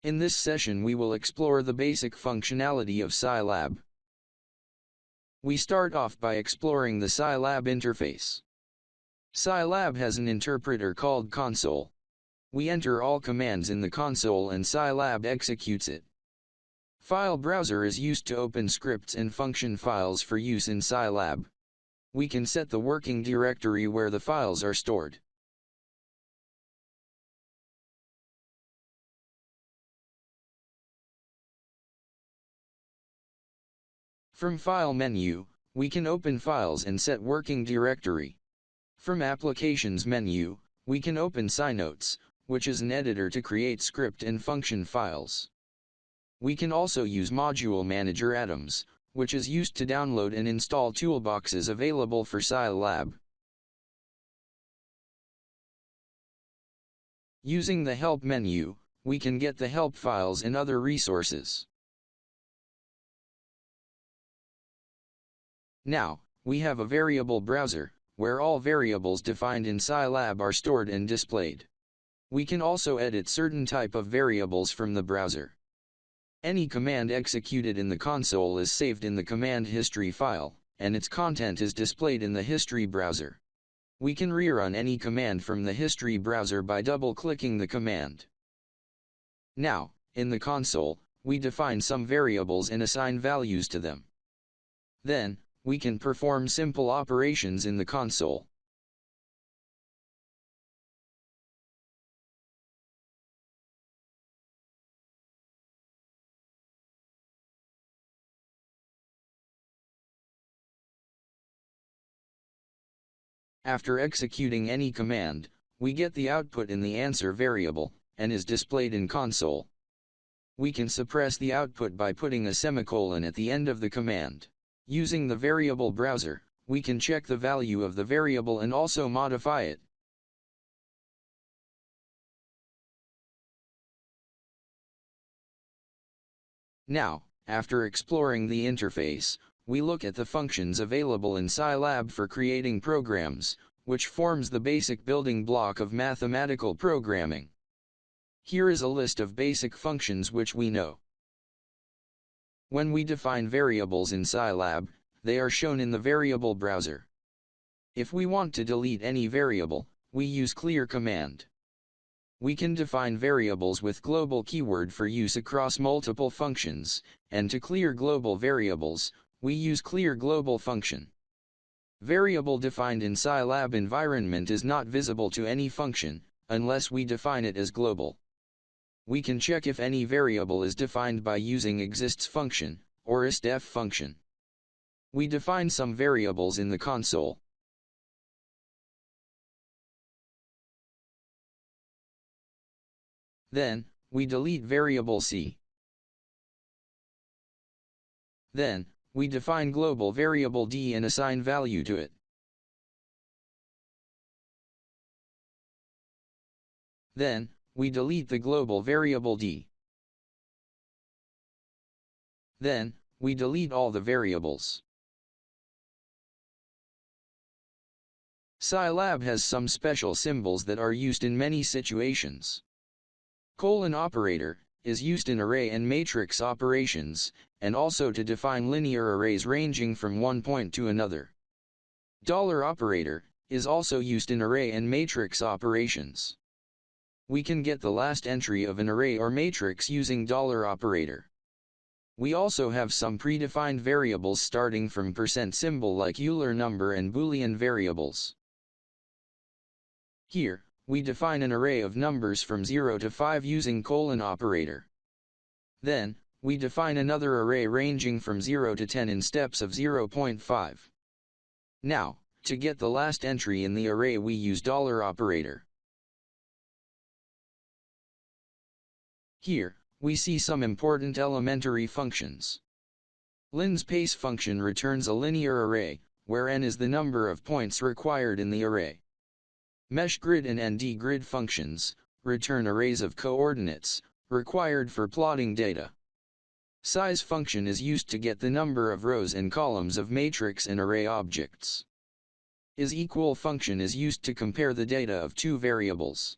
In this session we will explore the basic functionality of Scilab. We start off by exploring the Scilab interface. Scilab has an interpreter called console. We enter all commands in the console and Scilab executes it. File browser is used to open scripts and function files for use in Scilab. We can set the working directory where the files are stored. From File menu, we can open files and set working directory. From Applications menu, we can open Scinotes, which is an editor to create script and function files. We can also use Module Manager Atoms, which is used to download and install toolboxes available for Scilab. Using the Help menu, we can get the help files and other resources. Now, we have a variable browser, where all variables defined in Scilab are stored and displayed. We can also edit certain type of variables from the browser. Any command executed in the console is saved in the command history file, and its content is displayed in the history browser. We can rerun any command from the history browser by double-clicking the command. Now, in the console, we define some variables and assign values to them. Then, we can perform simple operations in the console. After executing any command, we get the output in the answer variable, and is displayed in console. We can suppress the output by putting a semicolon at the end of the command. Using the variable browser, we can check the value of the variable and also modify it. Now, after exploring the interface, we look at the functions available in Scilab for creating programs, which forms the basic building block of mathematical programming. Here is a list of basic functions which we know. When we define variables in Scilab, they are shown in the variable browser. If we want to delete any variable, we use clear command. We can define variables with global keyword for use across multiple functions, and to clear global variables, we use clear global function. Variable defined in Scilab environment is not visible to any function, unless we define it as global. We can check if any variable is defined by using exists function, or istdef function. We define some variables in the console. Then, we delete variable c. Then, we define global variable d and assign value to it. Then, we delete the global variable d. Then, we delete all the variables. Scilab has some special symbols that are used in many situations. Colon operator is used in array and matrix operations, and also to define linear arrays ranging from one point to another. Dollar operator is also used in array and matrix operations. We can get the last entry of an array or matrix using dollar operator. We also have some predefined variables starting from % symbol like Euler number and Boolean variables. Here, we define an array of numbers from 0 to 5 using colon operator. Then, we define another array ranging from 0 to 10 in steps of 0.5. Now, to get the last entry in the array we use dollar operator. Here, we see some important elementary functions. Linspace function returns a linear array, where n is the number of points required in the array. MeshGrid and NDGrid functions return arrays of coordinates required for plotting data. Size function is used to get the number of rows and columns of matrix and array objects. Is-equal function is used to compare the data of two variables.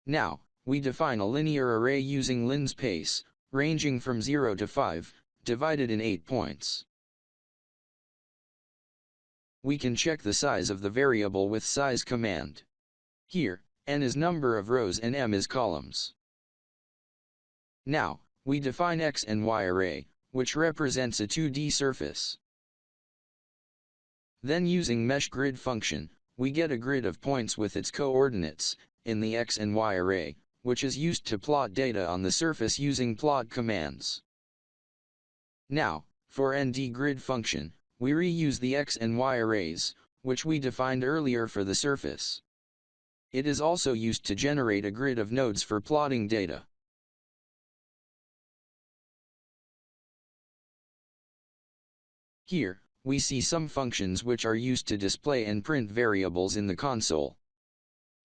Now, we define a linear array using linspace, ranging from 0 to 5, divided in 8 points. We can check the size of the variable with size command. Here, n is number of rows and m is columns. Now, we define x and y array, which represents a 2D surface. Then using mesh grid function, we get a grid of points with its coordinates, in the x and y array, which is used to plot data on the surface using plot commands. Now, for ND grid function, we reuse the x and y arrays, which we defined earlier for the surface. It is also used to generate a grid of nodes for plotting data. Here, we see some functions which are used to display and print variables in the console.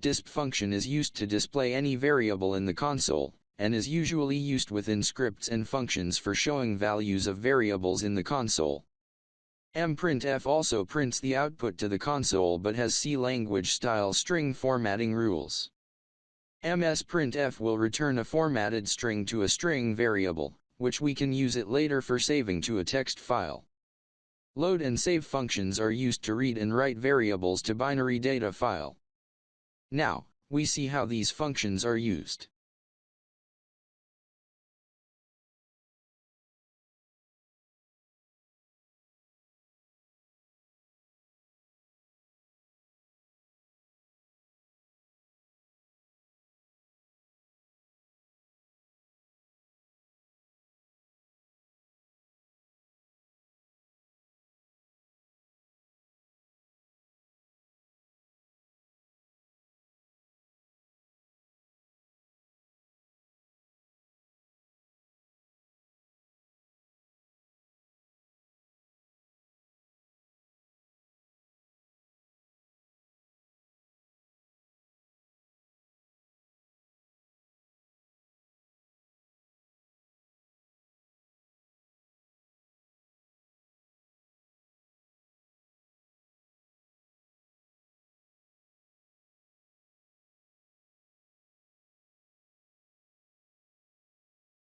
Disp function is used to display any variable in the console, and is usually used within scripts and functions for showing values of variables in the console. mprintf also prints the output to the console but has C language style string formatting rules. msprintf will return a formatted string to a string variable, which we can use it later for saving to a text file. Load and save functions are used to read and write variables to binary data file. Now, we see how these functions are used.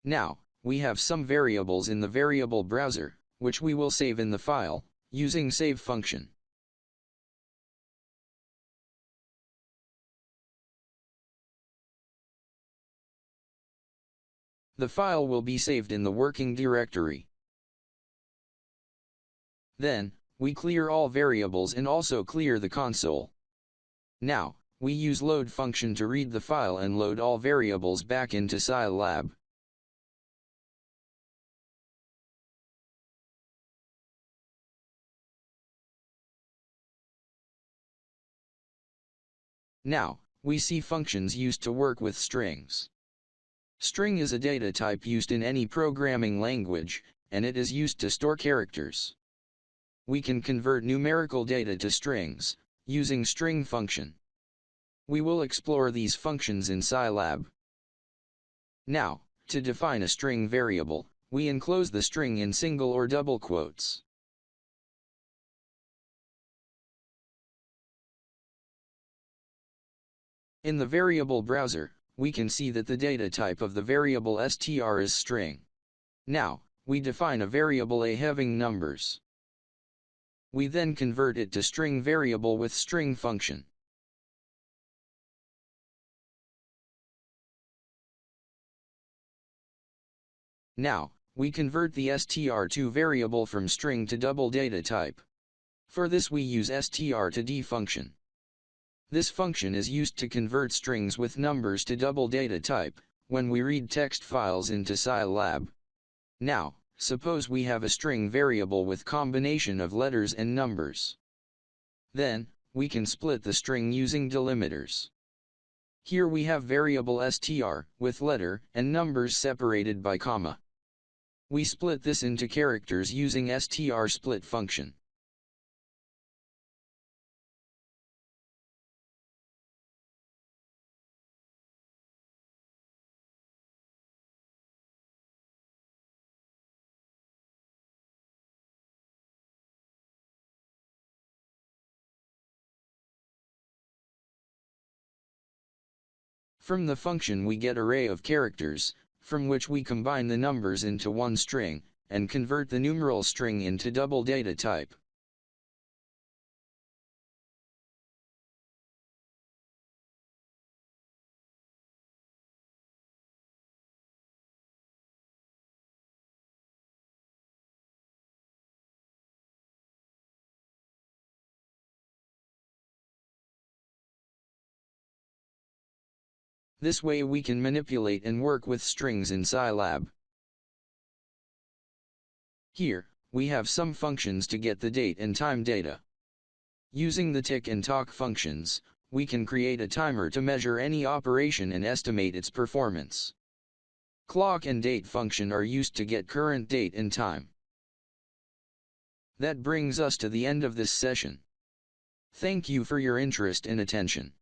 Now, we have some variables in the variable browser, which we will save in the file, using save function. The file will be saved in the working directory. Then, we clear all variables and also clear the console. Now, we use load function to read the file and load all variables back into Scilab. Now, we see functions used to work with strings. String is a data type used in any programming language, and it is used to store characters. We can convert numerical data to strings, using string function. We will explore these functions in Scilab. Now, to define a string variable, we enclose the string in single or double quotes. In the variable browser, we can see that the data type of the variable str is string. Now, we define a variable a having numbers. We then convert it to string variable with string function. Now, we convert the str2 variable from string to double data type. For this we use str to d function. This function is used to convert strings with numbers to double data type, when we read text files into Scilab. Now, suppose we have a string variable with combination of letters and numbers. Then, we can split the string using delimiters. Here we have variable str, with letter and numbers separated by comma. We split this into characters using strSplit function. From the function we get array of characters, from which we combine the numbers into one string, and convert the numeral string into double data type. This way we can manipulate and work with strings in Scilab. Here, we have some functions to get the date and time data. Using the tick and talk functions, we can create a timer to measure any operation and estimate its performance. Clock and date function are used to get current date and time. That brings us to the end of this session. Thank you for your interest and attention.